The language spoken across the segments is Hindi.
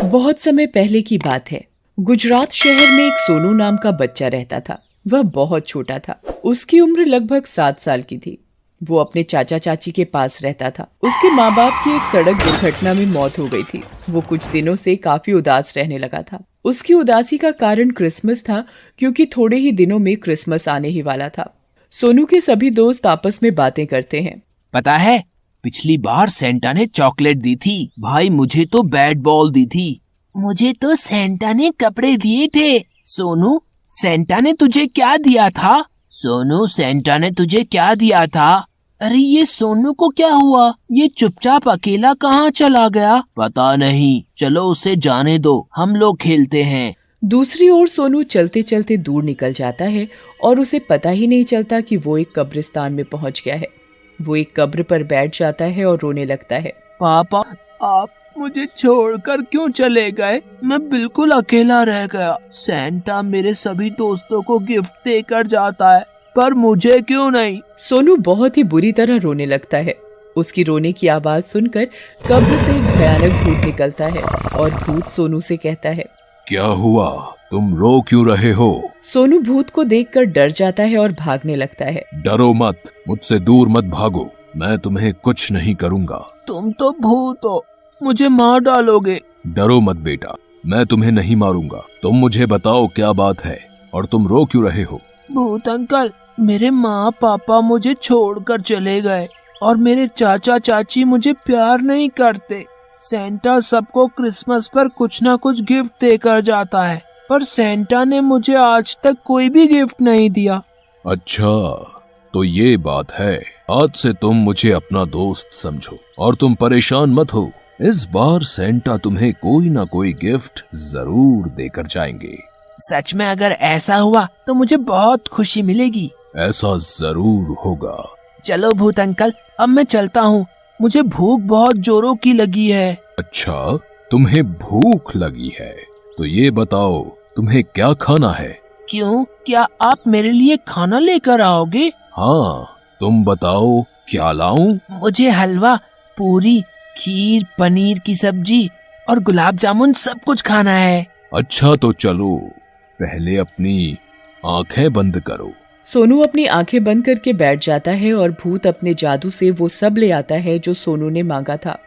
बहुत समय पहले की बात है। गुजरात शहर में एक सोनू नाम का बच्चा रहता था। वह बहुत छोटा था। उसकी उम्र लगभग 7 साल की थी। वो अपने चाचा चाची के पास रहता था। उसके माँ बाप की एक सड़क दुर्घटना में मौत हो गई थी। वो कुछ दिनों से काफी उदास रहने लगा था। उसकी उदासी का कारण क्रिसमस था, क्योंकि थोड़े ही दिनों में क्रिसमस आने ही वाला था। सोनू के सभी दोस्त आपस में बातें करते हैं। पता है, पिछली बार सेंटा ने चॉकलेट दी थी। भाई मुझे तो बैट बॉल दी थी। मुझे तो सेंटा ने कपड़े दिए थे। सोनू, सेंटा ने तुझे क्या दिया था? सोनू, सेंटा ने तुझे क्या दिया था? अरे ये सोनू को क्या हुआ? ये चुपचाप अकेला कहाँ चला गया? पता नहीं, चलो उसे जाने दो, हम लोग खेलते हैं। दूसरी ओर सोनू चलते चलते दूर निकल जाता है और उसे पता ही नहीं चलता कि वो एक कब्रिस्तान में पहुंच गया है। वो एक कब्र पर बैठ जाता है और रोने लगता है। पापा, आप मुझे छोड़कर क्यों चले गए? मैं बिल्कुल अकेला रह गया। सेंटा मेरे सभी दोस्तों को गिफ्ट देकर जाता है, पर मुझे क्यों नहीं? सोनू बहुत ही बुरी तरह रोने लगता है। उसकी रोने की आवाज सुनकर कब्र से एक भयानक भूत निकलता है और भूत सोनू से कहता है, क्या हुआ? तुम रो क्यों रहे हो? सोनू भूत को देखकर डर जाता है और भागने लगता है। डरो मत, मुझसे दूर मत भागो, मैं तुम्हें कुछ नहीं करूँगा। तुम तो भूत हो, मुझे मार डालोगे। डरो मत बेटा, मैं तुम्हें नहीं मारूंगा। तुम मुझे बताओ क्या बात है और तुम रो क्यों रहे हो? भूत अंकल, मेरे माँ पापा मुझे छोड़कर चले गए और मेरे चाचा चाची मुझे प्यार नहीं करते। सेंटा सबको क्रिसमस पर कुछ ना कुछ गिफ्ट देकर जाता है, पर सेंटा ने मुझे आज तक कोई भी गिफ्ट नहीं दिया। अच्छा, तो ये बात है। आज से तुम मुझे अपना दोस्त समझो और तुम परेशान मत हो। इस बार सेंटा तुम्हें कोई ना कोई गिफ्ट जरूर देकर जाएंगे। सच में अगर ऐसा हुआ तो मुझे बहुत खुशी मिलेगी। ऐसा जरूर होगा। चलो भूत अंकल, अब मैं चलता हूँ। मुझे भूख बहुत जोरों की लगी है। अच्छा, तुम्हें भूख लगी है तो ये बताओ तुम्हें क्या खाना है? क्यों, क्या आप मेरे लिए खाना लेकर आओगे? हाँ, तुम बताओ क्या लाऊं? मुझे हलवा, पूरी, खीर, पनीर की सब्जी और गुलाब जामुन सब कुछ खाना है। अच्छा तो चलो, पहले अपनी आंखें बंद करो। सोनू अपनी आंखें बंद करके बैठ जाता है और भूत अपने जादू से वो सब ले आता है जो सोनू ने मांगा था।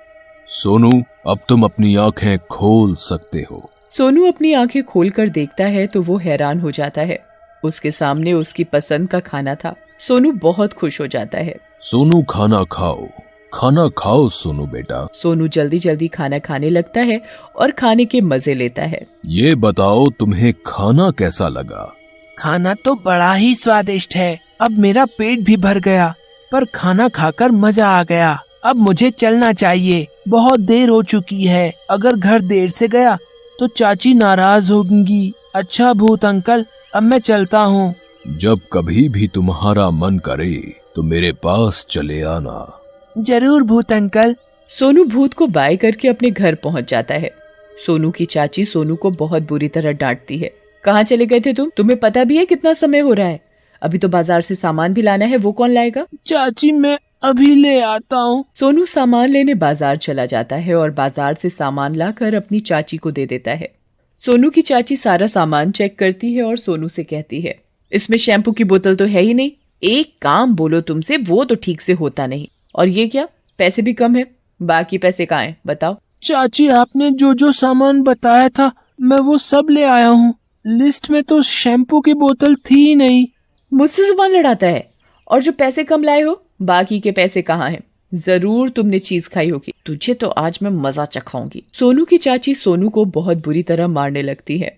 सोनू, अब तुम अपनी आंखें खोल सकते हो। सोनू अपनी आंखें खोलकर देखता है तो वो हैरान हो जाता है। उसके सामने उसकी पसंद का खाना था। सोनू बहुत खुश हो जाता है। सोनू, खाना खाओ, खाना खाओ सोनू बेटा। सोनू जल्दी जल्दी खाना खाने लगता है और खाने के मजे लेता है। ये बताओ तुम्हें खाना कैसा लगा? खाना तो बड़ा ही स्वादिष्ट है। अब मेरा पेट भी भर गया, पर खाना खाकर मजा आ गया। अब मुझे चलना चाहिए, बहुत देर हो चुकी है। अगर घर देर से गया तो चाची नाराज होंगी। अच्छा भूत अंकल, अब मैं चलता हूँ। जब कभी भी तुम्हारा मन करे तो मेरे पास चले आना। जरूर भूत अंकल। सोनू भूत को बाय करके अपने घर पहुंच जाता है। सोनू की चाची सोनू को बहुत बुरी तरह डांटती है। कहाँ चले गए थे तुम? तुम्हें पता भी है कितना समय हो रहा है? अभी तो बाजार से सामान भी लाना है, वो कौन लाएगा? चाची, मैं अभी ले आता हूँ। सोनू सामान लेने बाजार चला जाता है और बाजार से सामान लाकर अपनी चाची को दे देता है। सोनू की चाची सारा सामान चेक करती है और सोनू से कहती है, इसमें शैम्पू की बोतल तो है ही नहीं। एक काम बोलो तुमसे, वो तो ठीक से होता नहीं। और ये क्या, पैसे भी कम है, बाकी पैसे कहाँ हैं बताओ? चाची, आपने जो जो सामान बताया था मैं वो सब ले आया हूँ। लिस्ट में तो शैम्पू की बोतल थी ही नहीं। मुझसे जुबान लड़ाता है। और जो पैसे कम लाए हो, बाकी के पैसे कहाँ हैं? जरूर तुमने चीज खाई होगी। तुझे तो आज मैं मजा चखाऊंगी। सोनू की चाची सोनू को बहुत बुरी तरह मारने लगती है।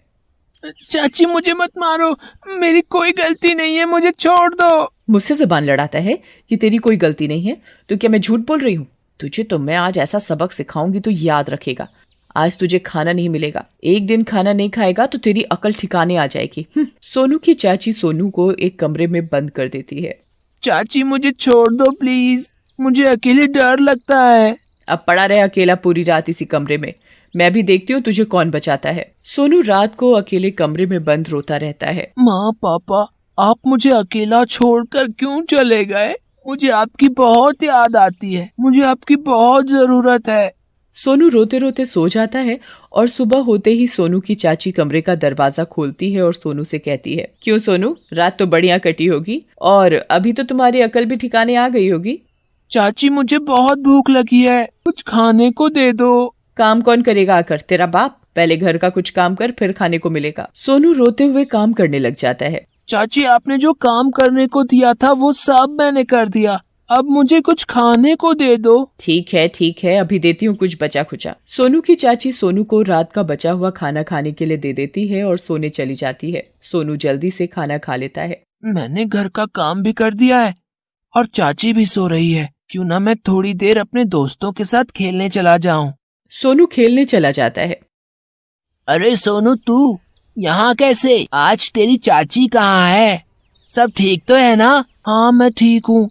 चाची, मुझे मत मारो, मेरी कोई गलती नहीं है, मुझे छोड़ दो। मुझसे जुबान लड़ाता है कि तेरी कोई गलती नहीं है, तो क्या मैं झूठ बोल रही हूँ? तुझे तो मैं आज ऐसा सबक सिखाऊंगी तो याद रखेगा। आज तुझे खाना नहीं मिलेगा। एक दिन खाना नहीं खाएगा तो तेरी अकल ठिकाने आ जाएगी। सोनू की चाची सोनू को एक कमरे में बंद कर देती है। चाची, मुझे छोड़ दो प्लीज, मुझे अकेले डर लगता है। अब पड़ा रहे अकेला पूरी रात इसी कमरे में, मैं भी देखती हूँ तुझे कौन बचाता है। सोनू रात को अकेले कमरे में बंद रोता रहता है। माँ पापा, आप मुझे अकेला छोड़कर क्यों चले गए? मुझे आपकी बहुत याद आती है, मुझे आपकी बहुत जरूरत है। सोनू रोते रोते सो जाता है और सुबह होते ही सोनू की चाची कमरे का दरवाजा खोलती है और सोनू से कहती है, क्यों सोनू, रात तो बढ़िया कटी होगी और अभी तो तुम्हारी अकल भी ठिकाने आ गई होगी। चाची मुझे बहुत भूख लगी है, कुछ खाने को दे दो। काम कौन करेगा आकर, तेरा बाप। पहले घर का कुछ काम कर, फिर खाने को मिलेगा। सोनू रोते हुए काम करने लग जाता है। चाची आपने जो काम करने को दिया था वो सब मैंने कर दिया, अब मुझे कुछ खाने को दे दो। ठीक है, अभी देती हूँ कुछ बचा खुचा। सोनू की चाची सोनू को रात का बचा हुआ खाना खाने के लिए दे देती है और सोने चली जाती है। सोनू जल्दी से खाना खा लेता है। मैंने घर का काम भी कर दिया है और चाची भी सो रही है, क्यों ना मैं थोड़ी देर अपने दोस्तों के साथ खेलने चला जाऊं। सोनू खेलने चला जाता है। अरे सोनू, तू यहाँ कैसे? आज तेरी चाची कहाँ है? सब ठीक तो है ना? हाँ मैं ठीक हूँ,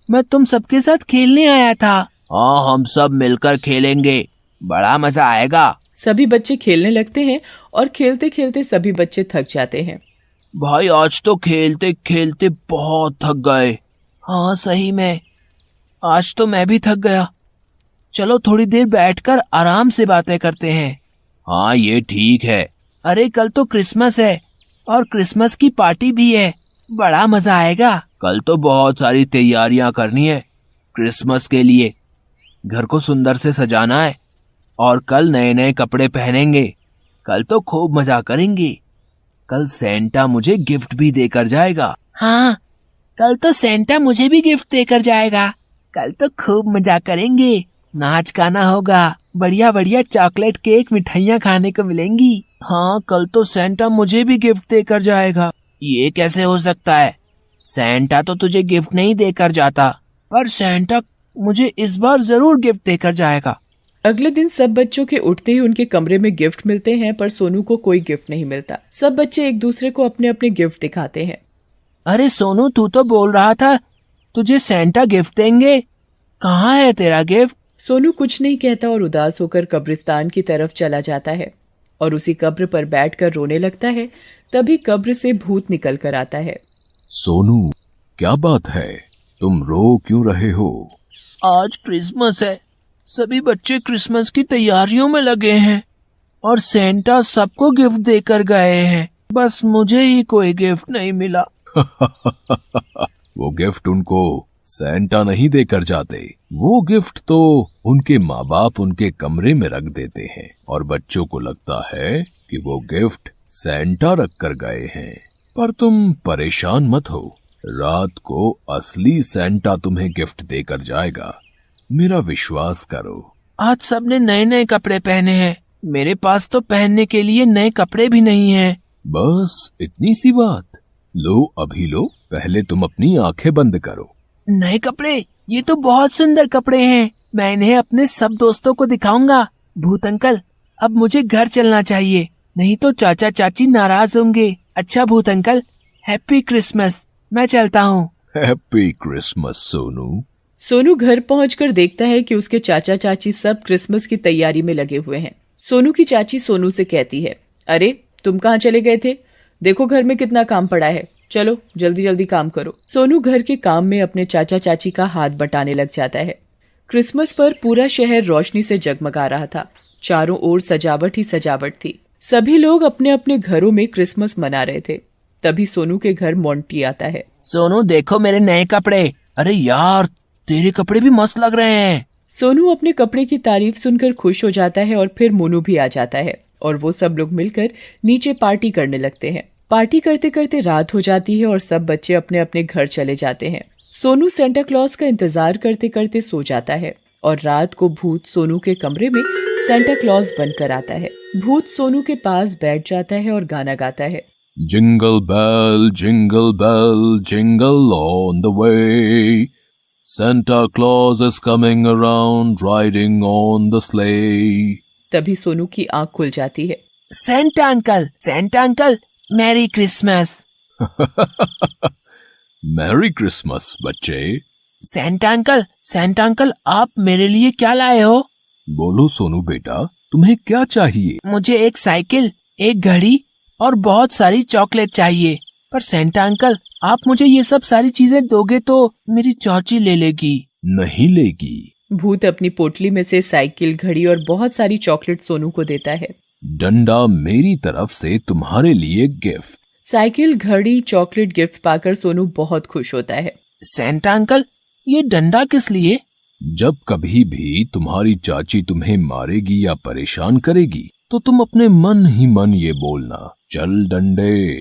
मैं तुम सबके साथ खेलने आया था। हाँ हम सब मिलकर खेलेंगे, बड़ा मजा आएगा। सभी बच्चे खेलने लगते हैं और खेलते खेलते सभी बच्चे थक जाते हैं। भाई आज तो खेलते खेलते बहुत थक गए। हाँ सही में, आज तो मैं भी थक गया। चलो थोड़ी देर बैठकर आराम से बातें करते हैं। हाँ ये ठीक है। अरे कल तो क्रिसमस है और क्रिसमस की पार्टी भी है, बड़ा मजा आएगा। कल तो बहुत सारी तैयारियां करनी है क्रिसमस के लिए, घर को सुंदर से सजाना है और कल नए नए कपड़े पहनेंगे। कल तो खूब मजा करेंगे। कल सेंटा मुझे गिफ्ट भी देकर जाएगा। हाँ कल तो सेंटा मुझे भी गिफ्ट देकर जाएगा। कल तो खूब मजा करेंगे, नाच गाना होगा, बढ़िया बढ़िया चॉकलेट केक मिठाइयाँ खाने को मिलेंगी। हाँ कल तो सेंटा मुझे भी गिफ्ट देकर जाएगा। ये कैसे हो सकता है? सेंटा तो तुझे गिफ्ट नहीं देकर जाता, पर सेंटा मुझे इस बार जरूर गिफ्ट देकर जाएगा। अगले दिन सब बच्चों के उठते ही उनके कमरे में गिफ्ट मिलते हैं, पर सोनू को कोई गिफ्ट नहीं मिलता। सब बच्चे एक दूसरे को अपने अपने गिफ्ट दिखाते हैं। अरे सोनू, तू तो बोल रहा था तुझे सेंटा गिफ्ट देंगे, कहाँ है तेरा गिफ्ट? सोनू कुछ नहीं कहता और उदास होकर कब्रिस्तान की तरफ चला जाता है और उसी कब्र पर बैठकर रोने लगता है। तभी कब्र से भूत निकल कर आता है। सोनू, क्या बात है, तुम रो क्यों रहे हो? आज क्रिसमस है, सभी बच्चे क्रिसमस की तैयारियों में लगे हैं और सेंटा सबको गिफ्ट देकर गए हैं, बस मुझे ही कोई गिफ्ट नहीं मिला। वो गिफ्ट उनको सेंटा नहीं देकर जाते, वो गिफ्ट तो उनके माँ बाप उनके कमरे में रख देते हैं और बच्चों को लगता है कि वो गिफ्ट सेंटा रख कर गए हैं। पर तुम परेशान मत हो, रात को असली सेंटा तुम्हें गिफ्ट देकर जाएगा, मेरा विश्वास करो। आज सबने नए नए कपड़े पहने हैं, मेरे पास तो पहनने के लिए नए कपड़े भी नहीं हैं। बस इतनी सी बात, लो अभी लो, पहले तुम अपनी आंखें बंद करो। नए कपड़े? ये तो बहुत सुंदर कपड़े हैं, मैं इन्हें अपने सब दोस्तों को दिखाऊंगा। भूत अंकल, अब मुझे घर चलना चाहिए, नहीं तो चाचा चाची नाराज होंगे। अच्छा भूत अंकल, हैप्पी क्रिसमस, मैं चलता हूँ। Happy Christmas Sonu. सोनू घर पहुंचकर देखता है कि उसके चाचा चाची सब क्रिसमस की तैयारी में लगे हुए हैं। सोनू की चाची सोनू से कहती है, अरे तुम कहाँ चले गए थे? देखो घर में कितना काम पड़ा है, चलो जल्दी जल्दी काम करो। सोनू घर के काम में अपने चाचा चाची का हाथ बटाने लग जाता है। क्रिसमस पर पूरा शहर रोशनी से जगमगा रहा था। चारों ओर सजावट ही सजावट थी। सभी लोग अपने अपने घरों में क्रिसमस मना रहे थे। तभी सोनू के घर मोंटी आता है। सोनू देखो मेरे नए कपड़े। अरे यार, तेरे कपड़े भी मस्त लग रहे हैं। सोनू अपने कपड़े की तारीफ सुनकर खुश हो जाता है और फिर मोनू भी आ जाता है और वो सब लोग मिलकर नीचे पार्टी करने लगते हैं। पार्टी करते करते रात हो जाती है और सब बच्चे अपने अपने घर चले जाते हैं। सोनू सेंटा क्लॉज का इंतजार करते करते सो जाता है और रात को भूत सोनू के कमरे में सेंटा क्लॉज बनकर आता है। भूत सोनू के पास बैठ जाता है और गाना गाता है। Jingle bell jingle on the way, Santa Claus is coming around riding on the sleigh. तभी सोनू की आंख खुल जाती है। Santa uncle, merry Christmas. Merry Christmas बच्चे। सेंटा अंकल, आप मेरे लिए क्या लाए हो? बोलो सोनू बेटा, तुम्हें क्या चाहिए? मुझे एक साइकिल, एक घड़ी और बहुत सारी चॉकलेट चाहिए। पर सेंटा अंकल, आप मुझे ये सब सारी चीजें दोगे तो मेरी चाची ले लेगी। नहीं लेगी, भूत अपनी पोटली में से साइकिल, घड़ी और बहुत सारी चॉकलेट सोनू को देता है। डंडा, मेरी तरफ से तुम्हारे लिए गिफ्ट। साइकिल, घड़ी, चॉकलेट गिफ्ट पाकर सोनू बहुत खुश होता है। सेंटा अंकल, ये डंडा किस लिए? जब कभी भी तुम्हारी चाची तुम्हें मारेगी या परेशान करेगी तो तुम अपने मन ही मन ये बोलना, चल डंडे,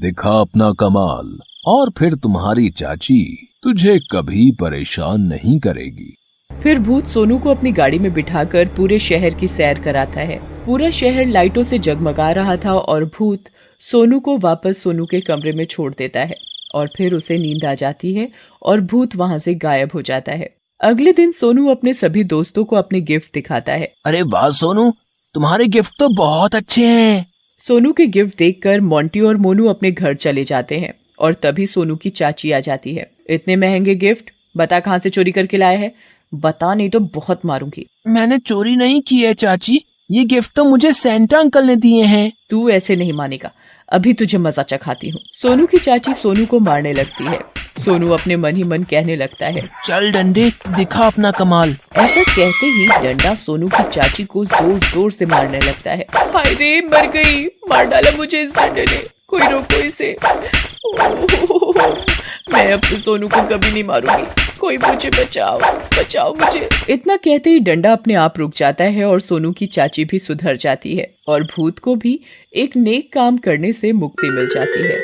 दिखा अपना कमाल, और फिर तुम्हारी चाची तुझे कभी परेशान नहीं करेगी। फिर भूत सोनू को अपनी गाड़ी में बिठाकर पूरे शहर की सैर कराता है। पूरा शहर लाइटों से जगमगा रहा था और भूत सोनू को वापस सोनू के कमरे में छोड़ देता है और फिर उसे नींद आ जाती है और भूत वहां से गायब हो जाता है। अगले दिन सोनू अपने सभी दोस्तों को अपने गिफ्ट दिखाता है। अरे वाह सोनू, तुम्हारे गिफ्ट तो बहुत अच्छे हैं। सोनू के गिफ्ट देखकर मोंटी और मोनू अपने घर चले जाते हैं और तभी सोनू की चाची आ जाती है। इतने महंगे गिफ्ट, बता कहाँ से चोरी करके लाया है? बता, नहीं तो बहुत मारूंगी। मैंने चोरी नहीं की है चाची, ये गिफ्ट तो मुझे सेंटा अंकल ने दिए हैं। तू ऐसे नहीं मानेगा, अभी तुझे मजा चखाती हूँ। सोनू की चाची सोनू को मारने लगती है। सोनू अपने मन ही मन कहने लगता है, चल डंडे, दिखा अपना कमाल। ऐसा कहते ही डंडा सोनू की चाची को जोर जोर से मारने लगता है। हाय रे, मर गई, मार डाला मुझे इस डंडे ने, कोई रोको इसे। मैं अब से सोनू को कभी नहीं मारूंगी, कोई मुझे बचाओ, बचाओ मुझे। इतना कहते ही डंडा अपने आप रुक जाता है और सोनू की चाची भी सुधर जाती है और भूत को भी एक नेक काम करने से मुक्ति मिल जाती है।